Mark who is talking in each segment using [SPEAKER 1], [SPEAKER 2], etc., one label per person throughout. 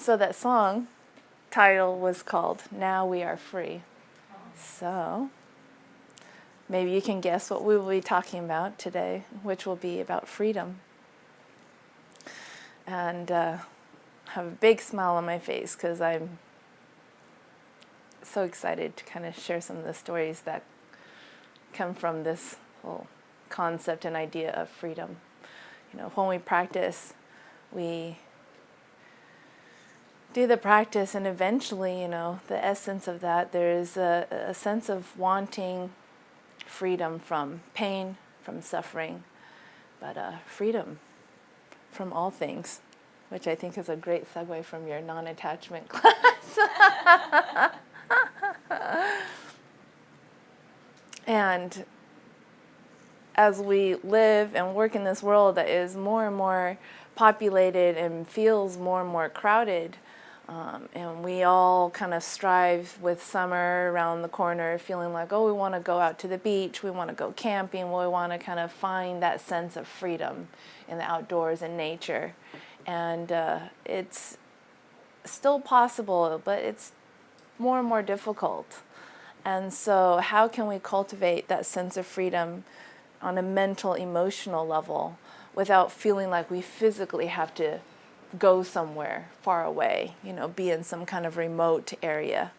[SPEAKER 1] So that song title was called Now We Are Free. So maybe you can guess what we will be talking about today, which will be about freedom. And have a big smile on my face because I'm so excited to kind of share some of the stories that come from this whole concept and idea of freedom. You know, when we practice, we do the practice, and eventually, you know, the essence of that, there's a sense of wanting freedom from pain, from suffering, but freedom from all things, which I think is a great segue from your non-attachment class. And as we live and work in this world that is more and more populated and feels more and more crowded, and we all kind of strive with summer around the corner, feeling like, oh, we want to go out to the beach, we want to go camping, we want to kind of find that sense of freedom in the outdoors and nature. And it's still possible, but it's more and more difficult. And so how can we cultivate that sense of freedom on a mental, emotional level without feeling like we physically have to go somewhere far away, you know, be in some kind of remote area,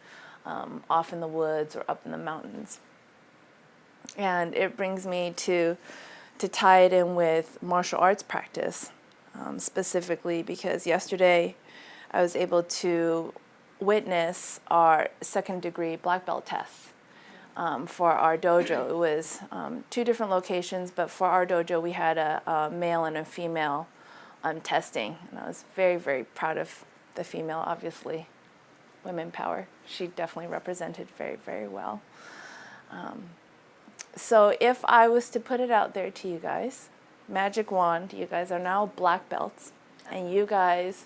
[SPEAKER 1] off in the woods or up in the mountains? And it brings me to tie it in with martial arts practice, specifically because yesterday I was able to witness our second degree black belt tests for our dojo. It was 2 different locations, but for our dojo we had a male and a female testing, and I was very, very proud of the female. Obviously, women power. She definitely represented very, very well. So if I was to put it out there to you guys, magic wand, you guys are now black belts, and you guys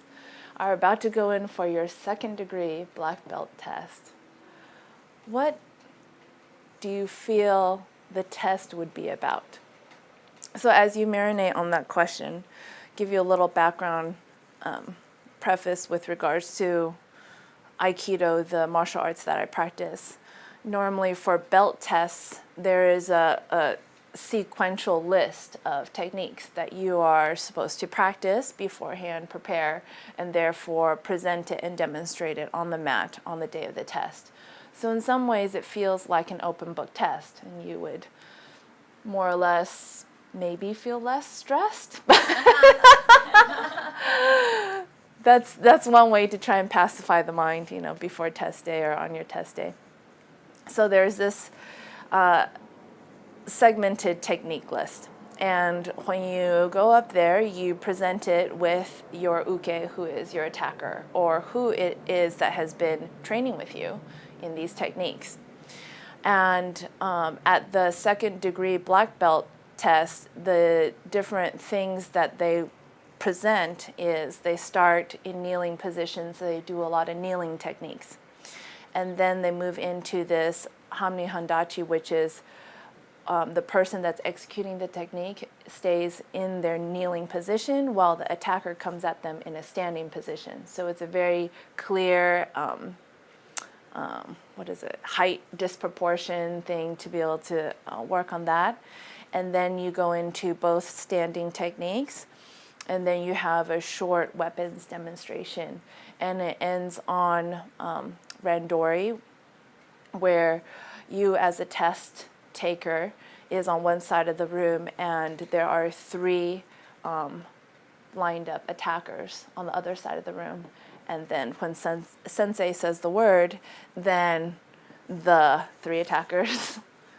[SPEAKER 1] are about to go in for your second degree black belt test. What do you feel the test would be about? So as you marinate on that question, give you a little background preface with regards to Aikido, the martial arts that I practice. Normally for belt tests, there is a sequential list of techniques that you are supposed to practice beforehand, prepare, and therefore present it and demonstrate it on the mat on the day of the test. So in some ways it feels like an open book test, and you would more or less maybe feel less stressed. That's one way to try and pacify the mind, you know, before test day or on your test day. So there's this segmented technique list. And when you go up there, you present it with your uke, who is your attacker, or who it is that has been training with you in these techniques. And at the second degree black belt test, the different things that they present is they start in kneeling positions. They do a lot of kneeling techniques. And then they move into this hamni handachi, which is the person that's executing the technique stays in their kneeling position while the attacker comes at them in a standing position. So it's a very clear, height disproportion thing to be able to work on that. And then you go into both standing techniques, and then you have a short weapons demonstration. And it ends on randori, where you as a test taker is on one side of the room, and there are 3 lined up attackers on the other side of the room. And then when sensei says the word, then the 3 attackers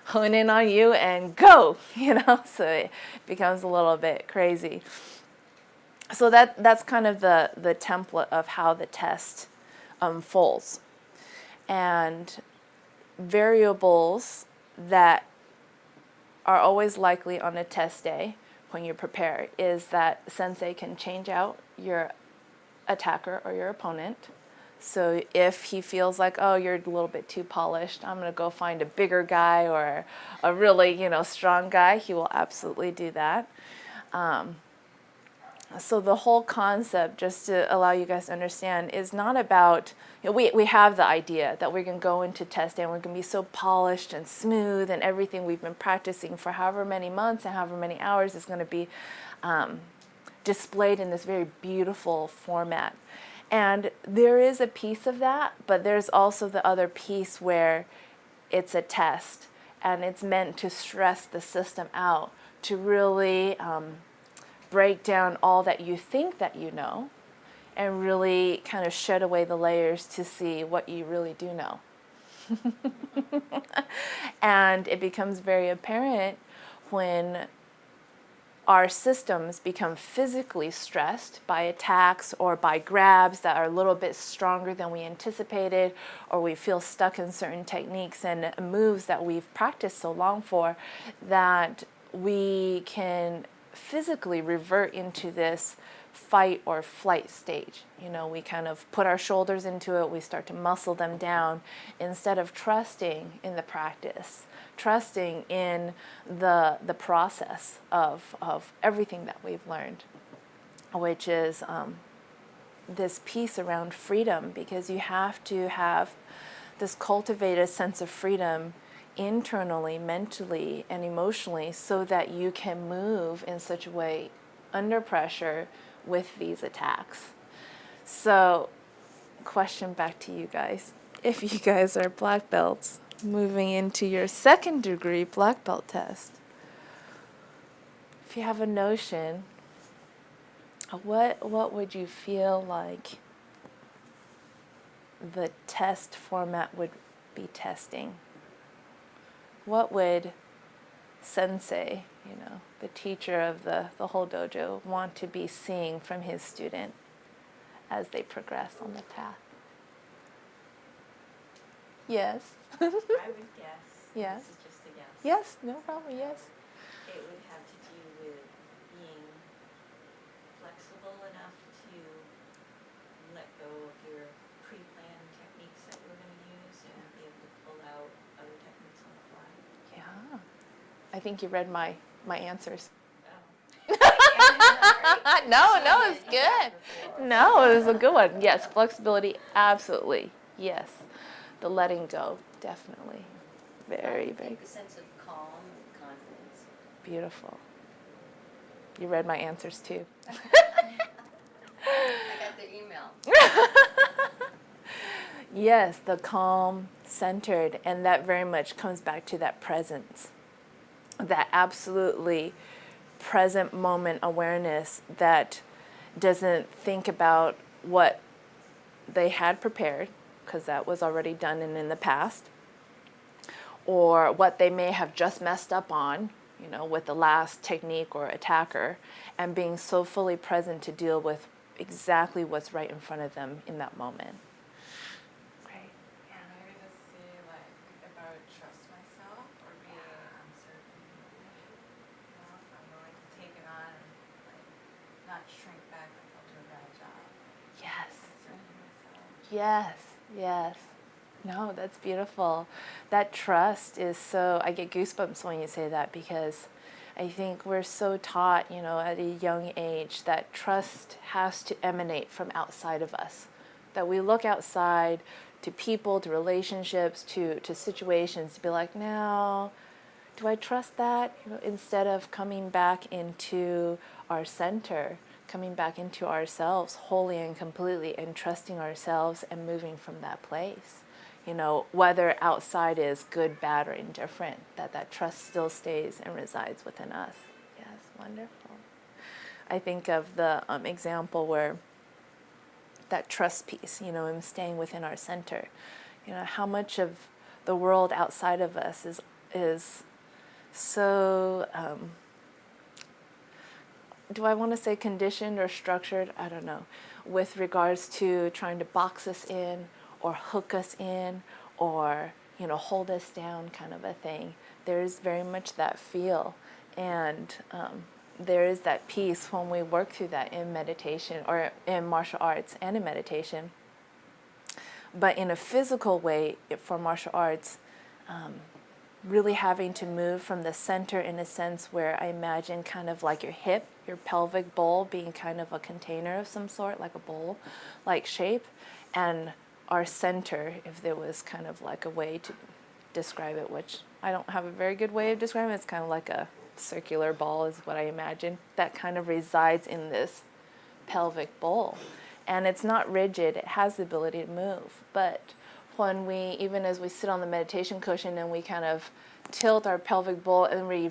[SPEAKER 1] hone in on you and go, you know, so it becomes a little bit crazy. So that's kind of the template of how the test unfolds. And variables that are always likely on a test day when you prepare is that sensei can change out your attacker or your opponent. So if he feels like, oh, you're a little bit too polished, I'm going to go find a bigger guy or a really, strong guy, he will absolutely do that. So the whole concept, just to allow you guys to understand, is not about, we have the idea that we're going to go into testing and we're going to be so polished and smooth, and everything we've been practicing for however many months and however many hours is going to be displayed in this very beautiful format. And there is a piece of that, but there's also the other piece where it's a test and it's meant to stress the system out, to really break down all that you think that you know and really kind of shed away the layers to see what you really do know. And it becomes very apparent when our systems become physically stressed by attacks or by grabs that are a little bit stronger than we anticipated, or we feel stuck in certain techniques and moves that we've practiced so long for, that we can physically revert into this fight or flight stage. We kind of put our shoulders into it, we start to muscle them down instead of trusting in the practice, trusting in the process of everything that we've learned, which is this piece around freedom, because you have to have this cultivated sense of freedom internally, mentally, and emotionally, so that you can move in such a way under pressure with these attacks. So, question back to you guys. If you guys are black belts moving into your second degree black belt test, if you have a notion, what would you feel like the test format would be testing? What would sensei, the teacher of the whole dojo, want to be seeing from his student as they progress on the path? Yes.
[SPEAKER 2] I would guess.
[SPEAKER 1] Yes.
[SPEAKER 2] This is just a guess.
[SPEAKER 1] Yes, no problem, yes.
[SPEAKER 2] It would have to do with being flexible enough to let go of your pre-planned techniques that you were going to use and be able to pull out other techniques on the fly.
[SPEAKER 1] Yeah. I think you read my answers.
[SPEAKER 2] Oh.
[SPEAKER 1] No, it's good. No, it was a good one. Yes, flexibility, absolutely. Yes. The letting go, definitely. Very, very
[SPEAKER 2] A sense of calm and confidence.
[SPEAKER 1] beautiful. You read my answers too.
[SPEAKER 2] I got the email.
[SPEAKER 1] Yes, the calm, centered, and that very much comes back to that presence. That absolutely present moment awareness that doesn't think about what they had prepared, because that was already done and in the past, or what they may have just messed up on, with the last technique or attacker, and being so fully present to deal with exactly what's right in front of them in that moment. Great.
[SPEAKER 3] Yeah. Maybe to see if I would trust myself or be uncertain. If I'm willing to take it on and not shrink back like I'll do a bad job.
[SPEAKER 1] Yes.
[SPEAKER 3] Uncertain myself.
[SPEAKER 1] Yes, yes. No, that's beautiful. That trust is so, I get goosebumps when you say that, because I think we're so taught, at a young age, that trust has to emanate from outside of us. That we look outside to people, to relationships, to situations, to be like, now, do I trust that? Instead of coming back into our center, coming back into ourselves wholly and completely, and trusting ourselves and moving from that place. Whether outside is good, bad, or indifferent, that trust still stays and resides within us. Yes, wonderful. I think of the example where that trust piece, and staying within our center. How much of the world outside of us is so, do I want to say conditioned or structured? I don't know. With regards to trying to box us in or hook us in or, hold us down kind of a thing. There's very much that feel. And there is that piece when we work through that in meditation or in martial arts and in meditation. But in a physical way, for martial arts, really having to move from the center in a sense where I imagine kind of like your hip, your pelvic bowl being kind of a container of some sort, like a bowl like shape, and our center, if there was kind of like a way to describe it, which I don't have a very good way of describing it, it's kind of like a circular ball is what I imagine, that kind of resides in this pelvic bowl. And it's not rigid, it has the ability to move. But when we, even as we sit on the meditation cushion and we kind of tilt our pelvic bowl and we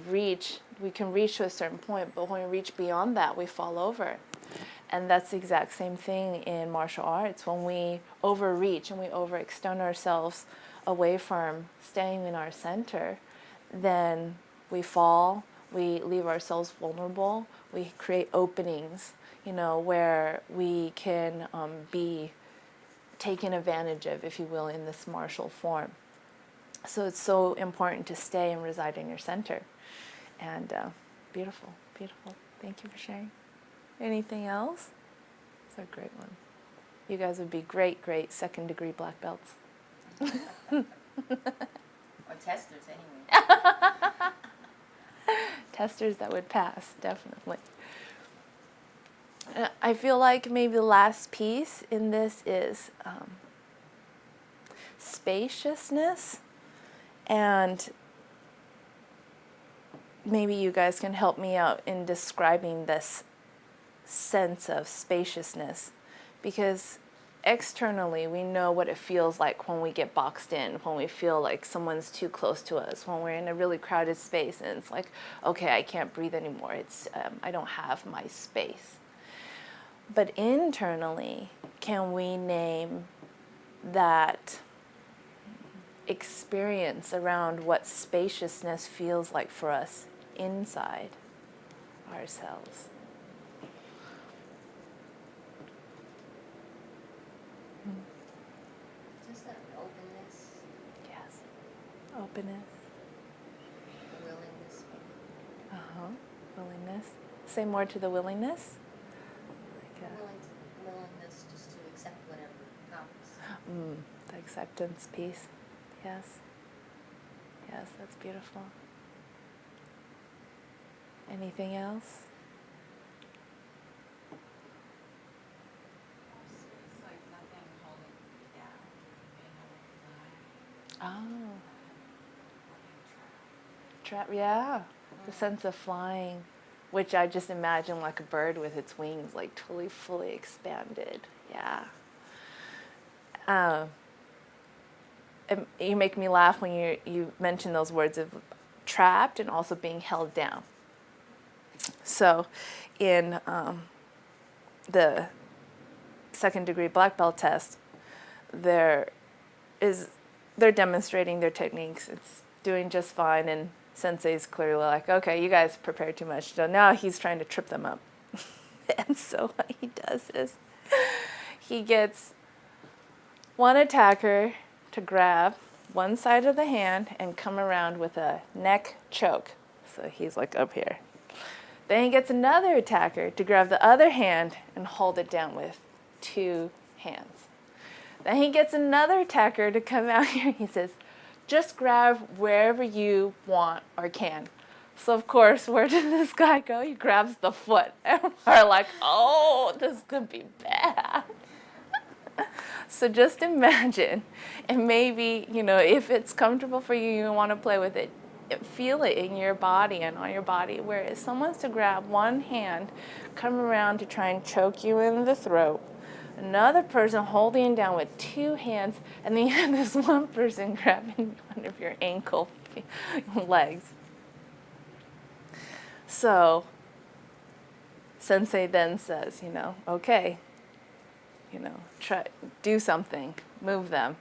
[SPEAKER 1] can reach to a certain point, but when we reach beyond that, we fall over. And that's the exact same thing in martial arts. When we overreach and we overextend ourselves away from staying in our center, then we fall, we leave ourselves vulnerable, we create openings, where we can be taken advantage of, if you will, in this martial form. So it's so important to stay and reside in your center. And beautiful, beautiful. Thank you for sharing. Anything else? It's a great one. You guys would be great, great second-degree black belts.
[SPEAKER 2] Or testers, anyway.
[SPEAKER 1] Testers that would pass, definitely. I feel like maybe the last piece in this is spaciousness, and maybe you guys can help me out in describing this sense of spaciousness, because externally we know what it feels like when we get boxed in, when we feel like someone's too close to us, when we're in a really crowded space and it's like, okay, I can't breathe anymore, it's I don't have my space. But internally, can we name that experience around what spaciousness feels like for us inside ourselves?
[SPEAKER 2] Just that openness,
[SPEAKER 1] Yes. Openness.
[SPEAKER 2] willingness.
[SPEAKER 1] Willingness. Say more to the willingness.
[SPEAKER 2] Willingness just to accept whatever comes.
[SPEAKER 1] The acceptance piece. Yes. Yes, that's beautiful. Anything else?
[SPEAKER 3] It's like nothing holding me down, being able to fly,
[SPEAKER 1] Oh,
[SPEAKER 3] nothing
[SPEAKER 1] trap. Yeah. The sense of flying, which I just imagine like a bird with its wings like totally fully expanded. Yeah. You make me laugh when you mention those words of trapped and also being held down. So in the second-degree black belt test, they're demonstrating their techniques. It's doing just fine, and Sensei's clearly like, okay, you guys prepared too much. So now he's trying to trip them up. And so what he does is he gets one attacker to grab one side of the hand and come around with a neck choke. So he's like up here. Then he gets another attacker to grab the other hand and hold it down with two hands. Then he gets another attacker to come out here. He says, just grab wherever you want or can. So of course, where did this guy go? He grabs the foot. And we're like, oh, this could be bad. So just imagine, and maybe, if it's comfortable for you, you want to play with it, feel it in your body and on your body, where if someone's to grab one hand, come around to try and choke you in the throat, another person holding it down with two hands, and then you have this one person grabbing one of your ankle legs. So Sensei then says, okay, try, do something, move them,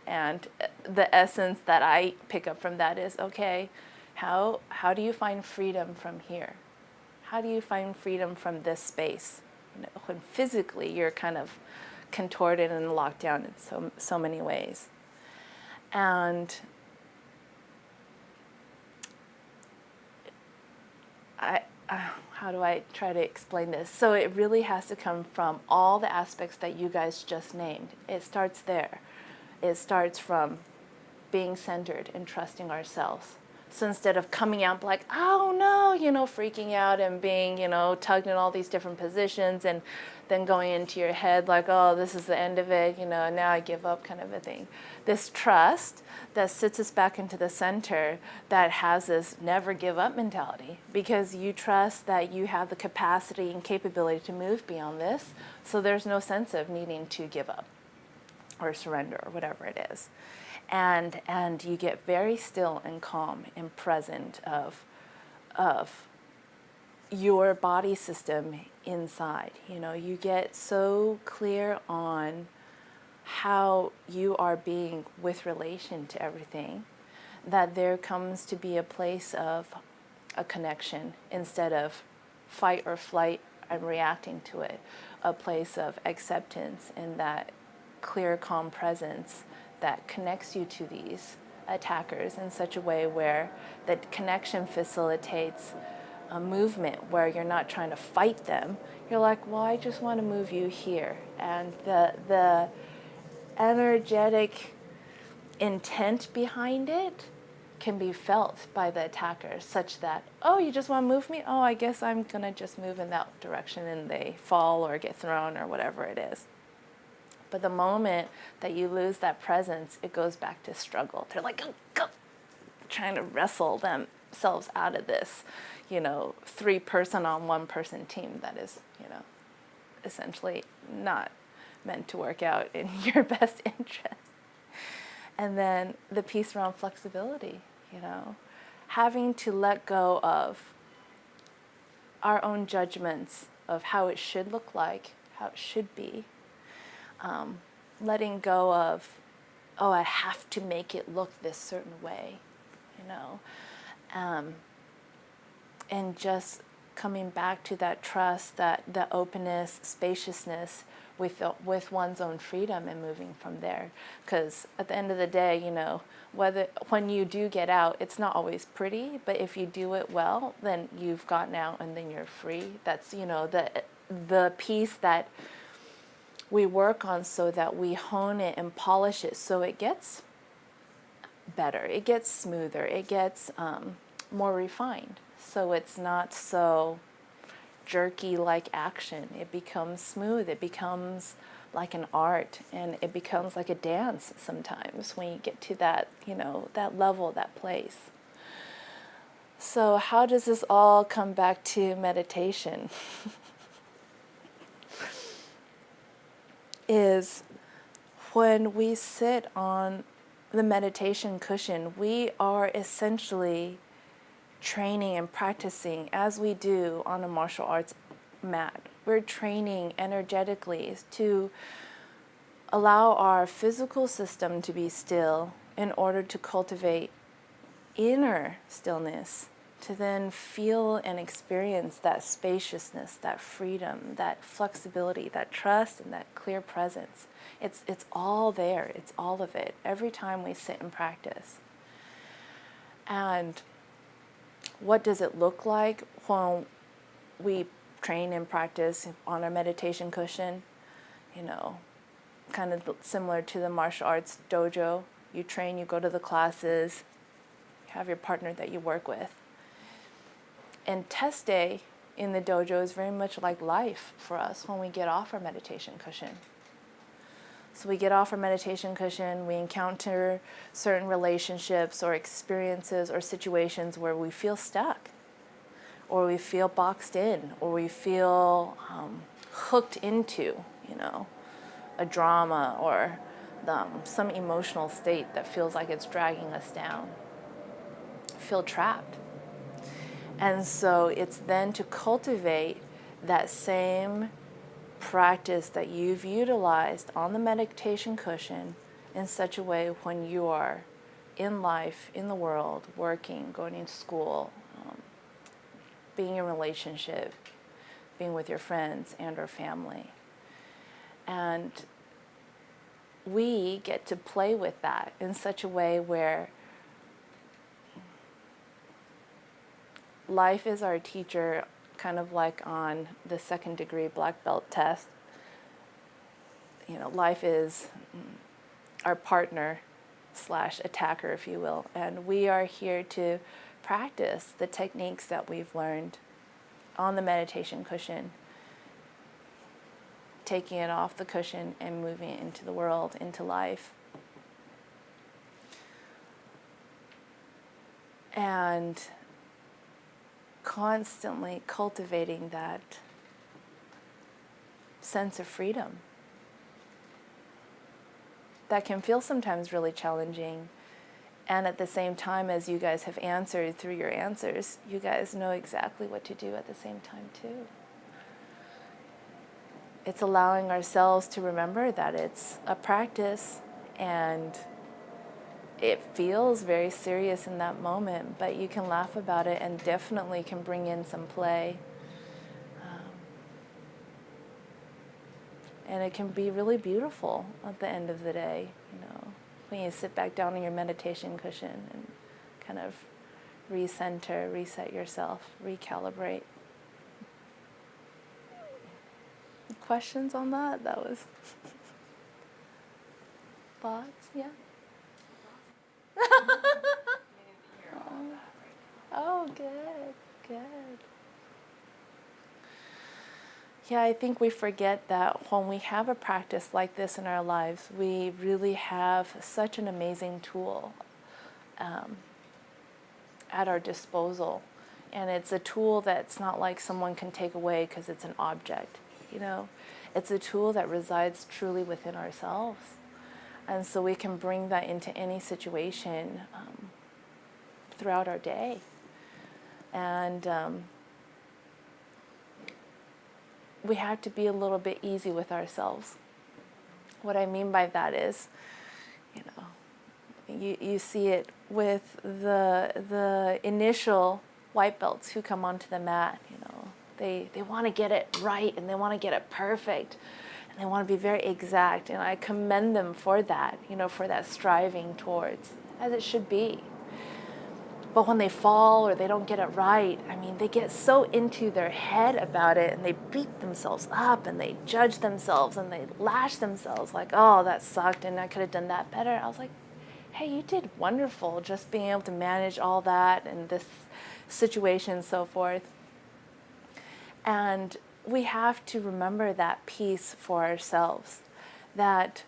[SPEAKER 1] And the essence that I pick up from that is, okay, how do you find freedom from here? How do you find freedom from this space? When physically you're kind of contorted and locked down in so many ways. And how do I try to explain this? So it really has to come from all the aspects that you guys just named. It starts there. It starts from being centered and trusting ourselves. So instead of coming out like, oh no, freaking out and being, tugged in all these different positions and then going into your head like, oh, this is the end of it, now I give up kind of a thing. This trust that sits us back into the center that has this never give up mentality, because you trust that you have the capacity and capability to move beyond this, so there's no sense of needing to give up or surrender or whatever it is. And you get very still and calm and present of your body system inside. You get so clear on how you are being with relation to everything that there comes to be a place of a connection instead of fight or flight and reacting to it, a place of acceptance and that clear, calm presence that connects you to these attackers in such a way where that connection facilitates a movement where you're not trying to fight them. You're like, well, I just want to move you here. And the energetic intent behind it can be felt by the attacker, such that, oh, you just want to move me? Oh, I guess I'm going to just move in that direction, and they fall or get thrown or whatever it is. But the moment that you lose that presence, it goes back to struggle. They're like, go, go, trying to wrestle themselves out of this, 3-person on 1-person team that is, essentially not meant to work out in your best interest. And then the piece around flexibility, having to let go of our own judgments of how it should look like, how it should be. Letting go of, oh, I have to make it look this certain way, and just coming back to that trust, the openness, spaciousness with one's own freedom and moving from there. Because at the end of the day, when you do get out, it's not always pretty, but if you do it well, then you've gotten out and then you're free. That's, the piece that we work on so that we hone it and polish it so it gets better, it gets smoother, it gets more refined. So it's not so jerky like action. It becomes smooth, it becomes like an art, and it becomes like a dance sometimes when you get to that, that level, that place. So how does this all come back to meditation? Is when we sit on the meditation cushion, we are essentially training and practicing as we do on a martial arts mat. We're training energetically to allow our physical system to be still in order to cultivate inner stillness, to then feel and experience that spaciousness, that freedom, that flexibility, that trust, and that clear presence. It's all there. It's all of it every time we sit and practice. And what does it look like when we train and practice on our meditation cushion? Kind of similar to the martial arts dojo. You train, you go to the classes, you have your partner that you work with. And test day in the dojo is very much like life for us when we get off our meditation cushion. So we get off our meditation cushion, we encounter certain relationships or experiences or situations where we feel stuck, or we feel boxed in, or we feel hooked into, a drama or some emotional state that feels like it's dragging us down. Feel trapped. And so it's then to cultivate that same practice that you've utilized on the meditation cushion in such a way when you are in life, in the world, working, going to school, being in a relationship, being with your friends and or family. And we get to play with that in such a way where life is our teacher, kind of like on the 2nd degree black belt test. Life is our partner slash attacker, if you will. And we are here to practice the techniques that we've learned on the meditation cushion, taking it off the cushion and moving it into the world, into life. And constantly cultivating that sense of freedom that can feel sometimes really challenging. And at the same time, as you guys have answered through your answers, you guys know exactly what to do at the same time too. It's allowing ourselves to remember that it's a practice and it feels very serious in that moment, but you can laugh about it and definitely can bring in some play. And it can be really beautiful at the end of the day, when you sit back down on your meditation cushion and kind of recenter, reset yourself, recalibrate. Questions on that? That was thoughts, yeah? Oh, good, good. Yeah, I think we forget that when we have a practice like this in our lives, we really have such an amazing tool at our disposal. And it's a tool that's not like someone can take away because it's an object, It's a tool that resides truly within ourselves. And so we can bring that into any situation throughout our day. And we have to be a little bit easy with ourselves. What I mean by that is, you see it with the initial white belts who come onto the mat. They want to get it right and they want to get it perfect and they want to be very exact. And I commend them for that, for that striving towards, as it should be. But when they fall or they don't get it right, they get so into their head about it and they beat themselves up and they judge themselves and they lash themselves like, oh, that sucked and I could have done that better. I was like, hey, you did wonderful just being able to manage all that and this situation and so forth. And we have to remember that piece for ourselves, that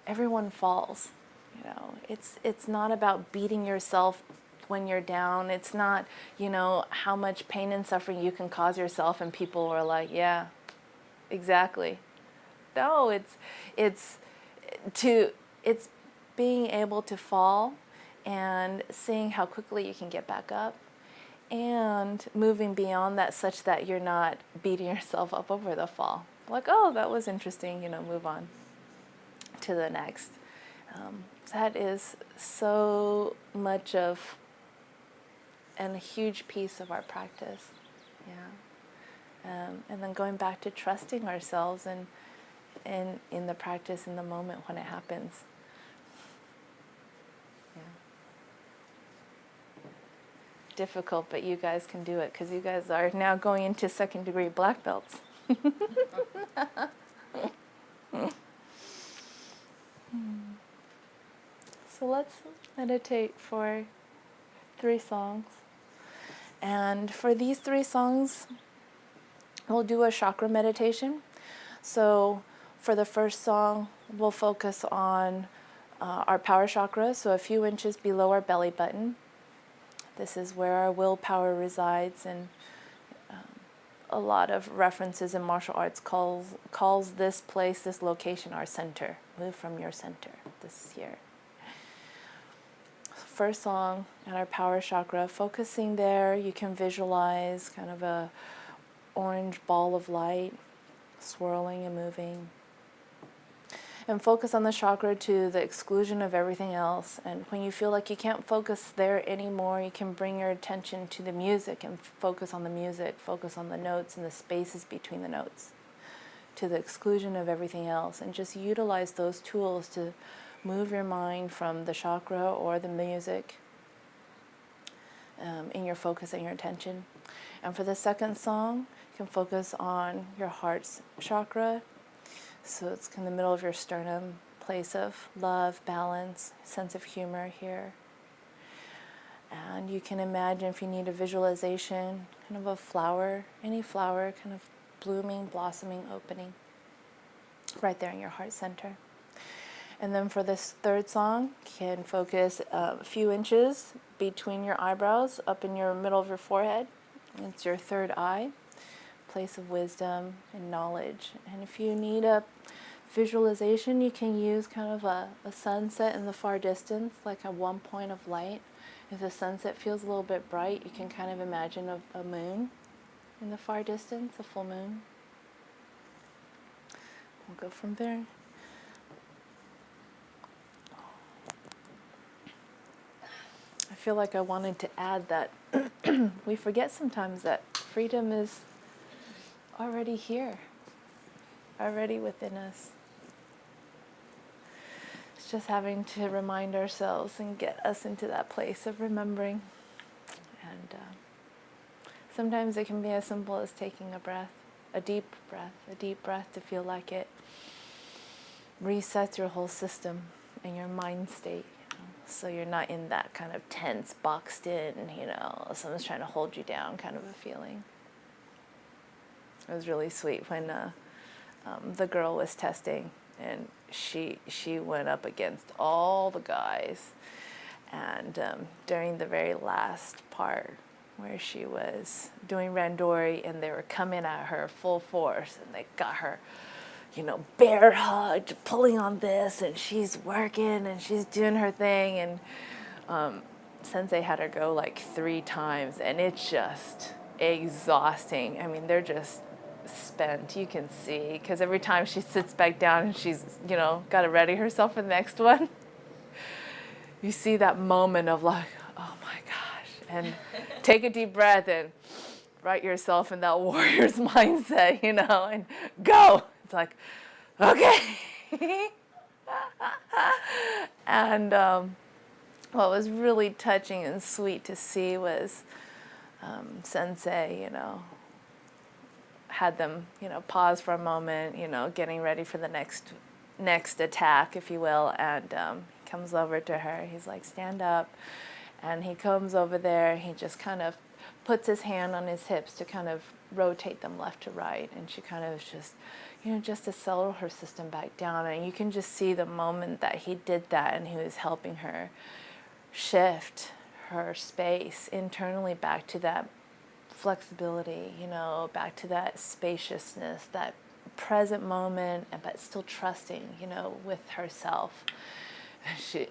[SPEAKER 1] everyone falls. It's not about beating yourself when you're down. It's not, how much pain and suffering you can cause yourself and people are like, yeah, exactly. No, it's being able to fall and seeing how quickly you can get back up and moving beyond that such that you're not beating yourself up over the fall. Like, oh, that was interesting, move on to the next. That is so much of and a huge piece of our practice. Yeah. And then going back to trusting ourselves and in the practice in the moment when it happens. Yeah. Difficult, but you guys can do it because you guys are now going into second degree black belts. So let's meditate for 3 songs. And for these 3 songs, we'll do a chakra meditation. So for the first song, we'll focus on our power chakra, so a few inches below our belly button. This is where our willpower resides, and a lot of references in martial arts calls this place, this location, our center. Move from your center this year. First song and our power chakra, focusing there, you can visualize kind of a orange ball of light swirling and moving. And focus on the chakra to the exclusion of everything else. And when you feel like you can't focus there anymore, you can bring your attention to the music and focus on the music, focus on the notes and the spaces between the notes, to the exclusion of everything else. And just utilize those tools to move your mind from the chakra or the music in your focus and your attention. And for the second song, you can focus on your heart's chakra. So it's in the middle of your sternum, place of love, balance, sense of humor here. And you can imagine, if you need a visualization, kind of a flower, any flower kind of blooming, blossoming, opening right there in your heart center. And then for this third song, you can focus a few inches between your eyebrows, up in your middle of your forehead. It's your third eye, place of wisdom and knowledge. And if you need a visualization, you can use kind of a sunset in the far distance, like a one point of light. If the sunset feels a little bit bright, you can kind of imagine a moon in the far distance, a full moon. We'll go from there. I feel like I wanted to add that we forget sometimes that freedom is already here, already within us. It's just having to remind ourselves and get us into that place of remembering. And sometimes it can be as simple as taking a breath, a deep breath to feel like it resets your whole system and your mind state. So you're not in that kind of tense, boxed in, someone's trying to hold you down kind of a feeling. It was really sweet when the girl was testing, and she went up against all the guys. And during the very last part, where she was doing randori, and they were coming at her full force, and they got her bear hugged, pulling on this, and she's working and she's doing her thing, and Sensei had her go like 3 times, and it's just exhausting. I mean, they're just spent, you can see, because every time she sits back down and she's, got to ready herself for the next one, you see that moment of like, oh my gosh, and take a deep breath and write yourself in that warrior's mindset, and go. It's like, okay. And what was really touching and sweet to see was Sensei, had them, pause for a moment, getting ready for the next attack, if you will, and he comes over to her. He's like, stand up. And he comes over there. He just kind of puts his hand on his hips to kind of rotate them left to right. And she kind of just, just to settle her system back down. And you can just see the moment that he did that, and he was helping her shift her space internally back to that flexibility, back to that spaciousness, that present moment, but still trusting, with herself.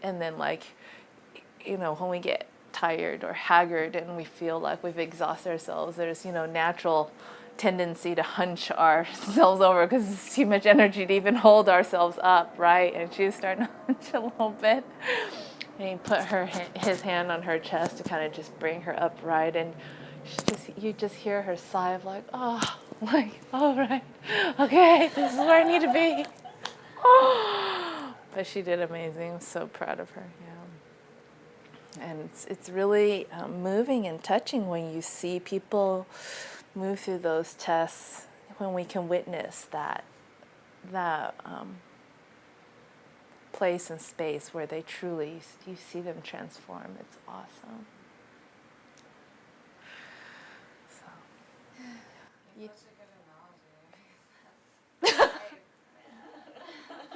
[SPEAKER 1] And then when we get tired or haggard and we feel like we've exhausted ourselves, there's, natural tendency to hunch ourselves over because it's too much energy to even hold ourselves up, right? And she was starting to hunch a little bit. And he put his hand on her chest to kind of just bring her upright, and you just hear her sigh of like, oh, like, all right, okay, this is where I need to be. But she did amazing. I'm so proud of her. Yeah. And it's really moving and touching when you see people move through those tests, when we can witness that place and space where they truly, you see them transform. It's awesome. So.
[SPEAKER 3] It's such a good analogy.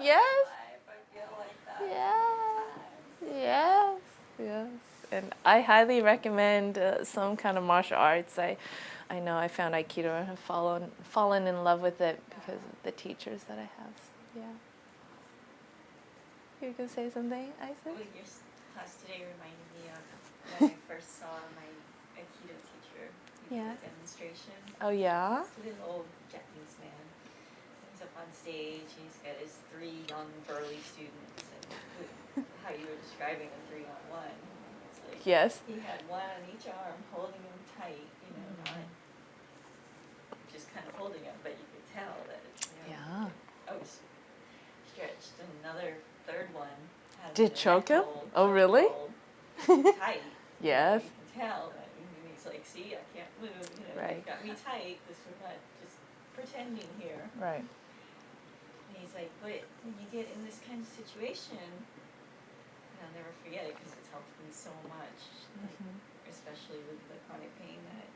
[SPEAKER 1] Yes.
[SPEAKER 2] Life, I feel like that.
[SPEAKER 1] Yes. Yes. And I highly recommend some kind of martial arts. I know I found Aikido and have fallen in love with it because of the teachers that I have. Yeah. You can say something, Isaac?
[SPEAKER 2] Well, your class today reminded me of when I first saw my Aikido teacher. He did
[SPEAKER 1] Yeah.
[SPEAKER 2] a demonstration.
[SPEAKER 1] Oh, yeah?
[SPEAKER 2] He's a little old Japanese man. He's up on stage, and he's got his 3 young, burly students, and how you were describing a 3-on-1. It's like
[SPEAKER 1] Yes.
[SPEAKER 2] he had one on each arm holding him tight, not just kind of holding him, but you could tell that it's,
[SPEAKER 1] Yeah.
[SPEAKER 2] he's stretched. And another third one had
[SPEAKER 1] Did
[SPEAKER 2] the
[SPEAKER 1] choke
[SPEAKER 2] neck
[SPEAKER 1] him?
[SPEAKER 2] hold,
[SPEAKER 1] Oh, really?
[SPEAKER 2] hold tight.
[SPEAKER 1] Yes.
[SPEAKER 2] You can tell. And he's like, see, I can't move.
[SPEAKER 1] Right.
[SPEAKER 2] You've got me tight. This we're not just pretending here.
[SPEAKER 1] Right.
[SPEAKER 2] And he's like, but when you get in this kind of situation, and I'll never forget it because it's helped me so much, like, especially with the chronic pain that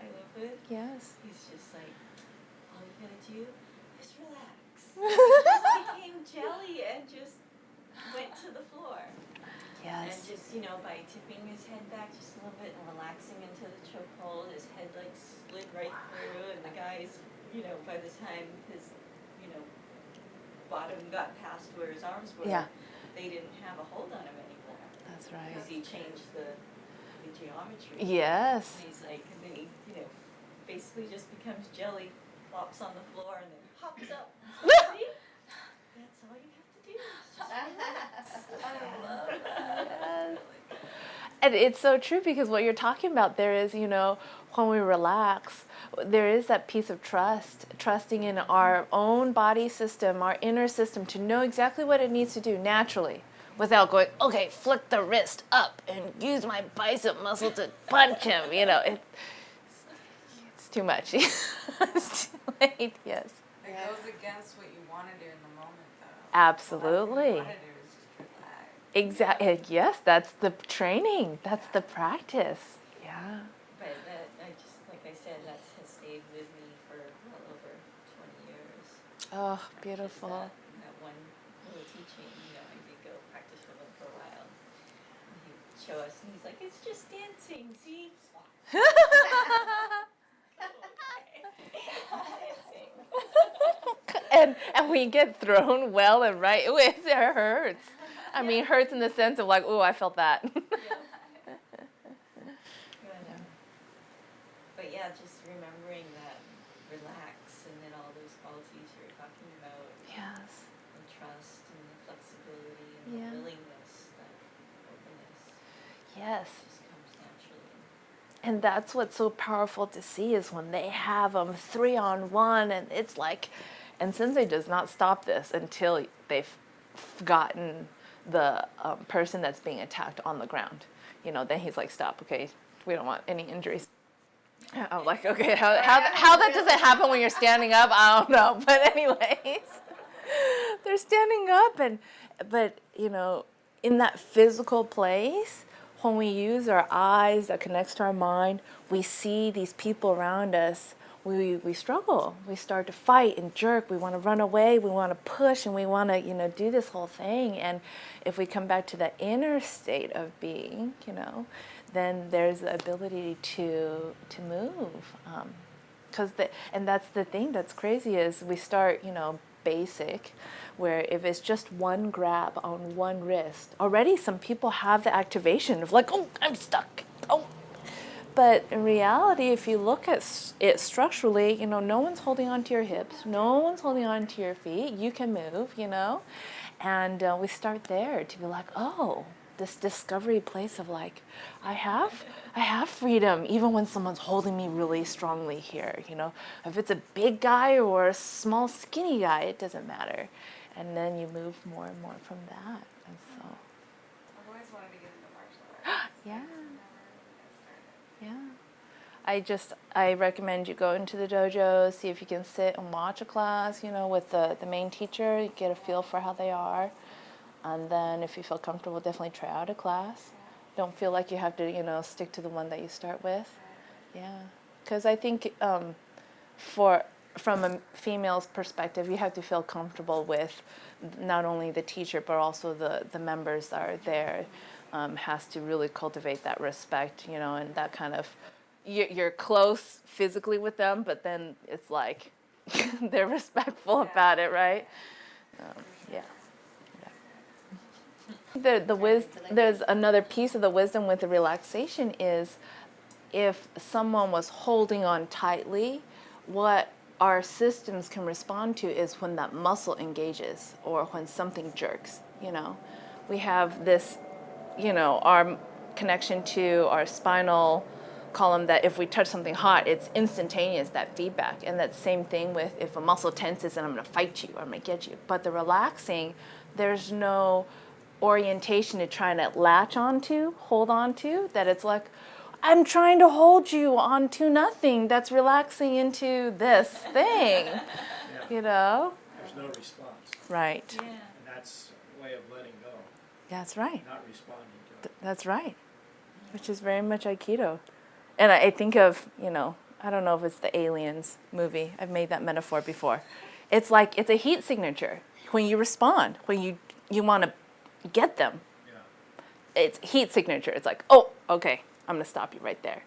[SPEAKER 2] I live with.
[SPEAKER 1] Yes.
[SPEAKER 2] He's just like, all you gotta do is relax. Just became jelly and just went to the floor. And
[SPEAKER 1] Yes.
[SPEAKER 2] just, you know, by tipping his head back just a little bit and relaxing into the chokehold, his head like slid right through, and the guy's, you know, by the time his, you know, bottom got past where his arms were,
[SPEAKER 1] Yeah.
[SPEAKER 2] they didn't have a hold on him anymore.
[SPEAKER 1] That's right.
[SPEAKER 2] Because he changed the geometry.
[SPEAKER 1] Yes.
[SPEAKER 2] And he's like, and then he, you know, basically just becomes jelly, flops on the floor, and then hops up. See? That's all you have to do. Is just relax.
[SPEAKER 3] I love that.
[SPEAKER 1] And it's so true because what you're talking about there is, you know, when we relax, there is that piece of trust, trusting in our own body system, our inner system to know exactly what it needs to do naturally without going, okay, flick the wrist up and use my bicep muscle to punch him. You know, it's too much. It's too late, yes.
[SPEAKER 3] It goes against what you want to do in the moment, though.
[SPEAKER 1] Absolutely.
[SPEAKER 3] The last thing you want to do is just relax.
[SPEAKER 1] Exactly. Yes, that's the training. That's the practice. Yeah.
[SPEAKER 2] But that, I just, like I said, that has stayed with me for well over 20 years.
[SPEAKER 1] Oh,
[SPEAKER 2] Just
[SPEAKER 1] beautiful.
[SPEAKER 2] that one little teaching, you know, I did go practice with him for a while. And he'd show us, and he's like, it's just dancing, see?
[SPEAKER 1] And we get thrown well and right, it hurts. I mean, hurts in the sense of like, oh, I felt that.
[SPEAKER 2] But yeah, just remembering that relax and then all those qualities you were talking about.
[SPEAKER 1] Yes.
[SPEAKER 2] The trust and the flexibility and
[SPEAKER 1] Yeah.
[SPEAKER 2] the willingness, that openness
[SPEAKER 1] Yes.
[SPEAKER 2] just comes naturally.
[SPEAKER 1] And that's what's so powerful to see is when they have them 3-on-1, and it's like, and Sensei does not stop this until they've gotten the person that's being attacked on the ground. You know, then he's like, stop, okay, we don't want any injuries. I'm like, okay, how that doesn't happen when you're standing up, I don't know. But anyways, they're standing up, but you know, in that physical place, when we use our eyes that connects to our mind, we see these people around us. We struggle. We start to fight and jerk. We want to run away. We want to push, and we want to, you know, do this whole thing. And if we come back to the inner state of being, you know, then there's the ability to move. And that's the thing that's crazy is we start, you know, basic, where if it's just one grab on one wrist, already some people have the activation of like, oh, I'm stuck. Oh. But in reality, if you look at it structurally, you know, no one's holding on to your hips, no one's holding on to your feet. You can move, you know, and we start there to be like, oh, this discovery place of like, I have freedom even when someone's holding me really strongly here, you know. If it's a big guy or a small skinny guy, it doesn't matter. And then you move more and more from that. And so
[SPEAKER 3] I've always wanted to get into martial arts.
[SPEAKER 1] yeah.
[SPEAKER 3] I just never got started.
[SPEAKER 1] Yeah. I recommend you go into the dojo, see if you can sit and watch a class, you know, with the main teacher, you get a feel for how they are. And then if you feel comfortable, definitely try out a class. Don't feel like you have to, you know, stick to the one that you start with. Yeah. Because I think from a female's perspective, you have to feel comfortable with not only the teacher, but also the members that are there. Has to really cultivate that respect, you know, and that kind of, you're close physically with them, but then it's like they're respectful about it, right? Yeah. There's another piece of the wisdom with the relaxation is if someone was holding on tightly, what our systems can respond to is when that muscle engages or when something jerks, you know. We have this, you know, our connection to our spinal column that if we touch something hot, it's instantaneous, that feedback. And that same thing with if a muscle tenses and I'm going to fight you, I'm going to get you. But the relaxing, there's no orientation to trying to latch onto, hold on to, that it's like, I'm trying to hold you onto nothing that's relaxing into this thing, you know?
[SPEAKER 4] There's no response.
[SPEAKER 1] Right.
[SPEAKER 2] Yeah.
[SPEAKER 4] And that's a way of letting go,
[SPEAKER 1] That's right.
[SPEAKER 4] not responding to it.
[SPEAKER 1] That's right. Which is very much Aikido. And I think of, I don't know if it's the Aliens movie. I've made that metaphor before. It's like it's a heat signature. When you respond, when you want to get them,
[SPEAKER 4] Yeah.
[SPEAKER 1] it's heat signature. It's like, oh, okay, I'm going to stop you right there.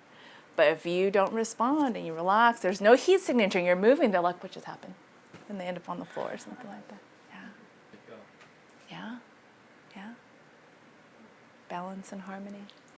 [SPEAKER 1] But if you don't respond and you relax, there's no heat signature and you're moving, they're like, what just happened? And they end up on the floor or something like that. Yeah.
[SPEAKER 4] Let go.
[SPEAKER 1] Yeah. Yeah. Balance and harmony.